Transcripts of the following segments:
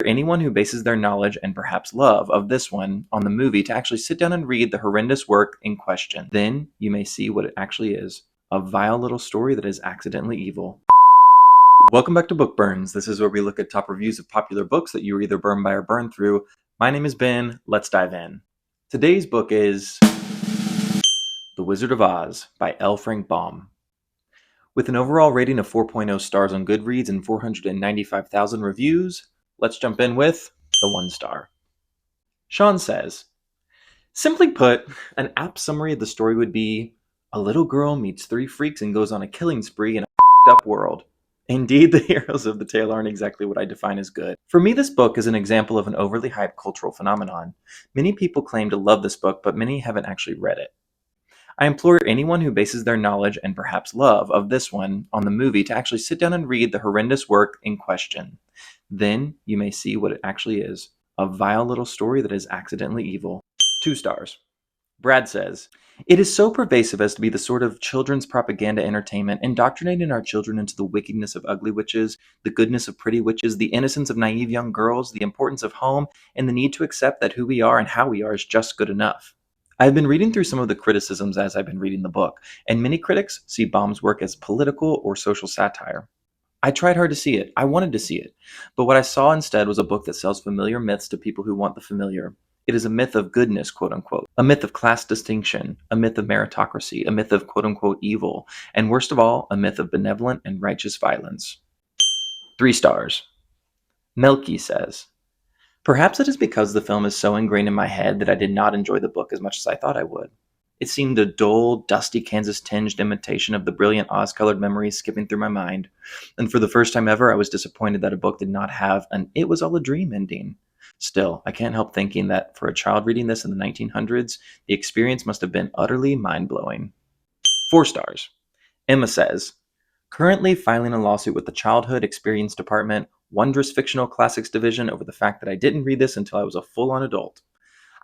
anyone who bases their knowledge and perhaps love of this one on the movie to actually sit down and read the horrendous work in question. Then you may see what it actually is, a vile little story that is accidentally evil. Welcome back to Book Burns. This is where we look at top reviews of popular books that you were either burned by or burned through. My name is Ben. Let's dive in. Today's book is The Wizard of Oz by L. Frank Baum. With an overall rating of 4.0 stars on Goodreads and 495,000 reviews, let's jump in with the 1 star. Sean says, simply put, an apt summary of the story would be, a little girl meets 3 freaks and goes on a killing spree in a f***ed up world. Indeed, the heroes of the tale aren't exactly what I define as good. For me, this book is an example of an overly hyped cultural phenomenon. Many people claim to love this book, but many haven't actually read it. I implore anyone who bases their knowledge and perhaps love of this one on the movie to actually sit down and read the horrendous work in question. Then you may see what it actually is, a vile little story that is accidentally evil. 2 stars. Brad says, it is so pervasive as to be the sort of children's propaganda entertainment, indoctrinating our children into the wickedness of ugly witches, the goodness of pretty witches, the innocence of naive young girls, the importance of home, and the need to accept that who we are and how we are is just good enough. I've been reading through some of the criticisms as I've been reading the book, and many critics see Baum's work as political or social satire. I tried hard to see it. I wanted to see it. But what I saw instead was a book that sells familiar myths to people who want the familiar. It is a myth of goodness, quote unquote, a myth of class distinction, a myth of meritocracy, a myth of quote unquote evil, and worst of all, a myth of benevolent and righteous violence. 3 stars. Melky says, perhaps it is because the film is so ingrained in my head that I did not enjoy the book as much as I thought I would. It seemed a dull, dusty Kansas-tinged imitation of the brilliant Oz-colored memories skipping through my mind. And for the first time ever, I was disappointed that a book did not have an "it was all a dream" ending. Still, I can't help thinking that for a child reading this in the 1900s, the experience must have been utterly mind-blowing. 4 stars. Emma says, currently filing a lawsuit with the Childhood Experience Department, Wondrous Fictional Classics Division over the fact that I didn't read this until I was a full-on adult.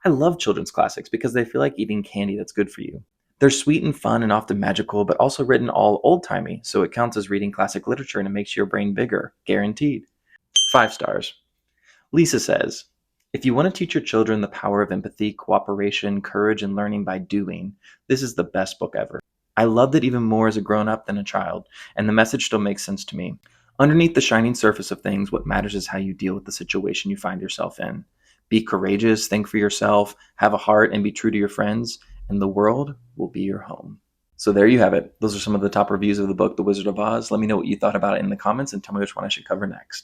I love children's classics because they feel like eating candy that's good for you. They're sweet and fun and often magical, but also written all old-timey, so it counts as reading classic literature and it makes your brain bigger, guaranteed. 5 stars. Lisa says, if you want to teach your children the power of empathy, cooperation, courage, and learning by doing, this is the best book ever. I loved it even more as a grown-up than a child, and the message still makes sense to me. Underneath the shining surface of things, what matters is how you deal with the situation you find yourself in. Be courageous, think for yourself, have a heart, and be true to your friends, and the world will be your home. So there you have it. Those are some of the top reviews of the book, The Wizard of Oz. Let me know what you thought about it in the comments and tell me which one I should cover next.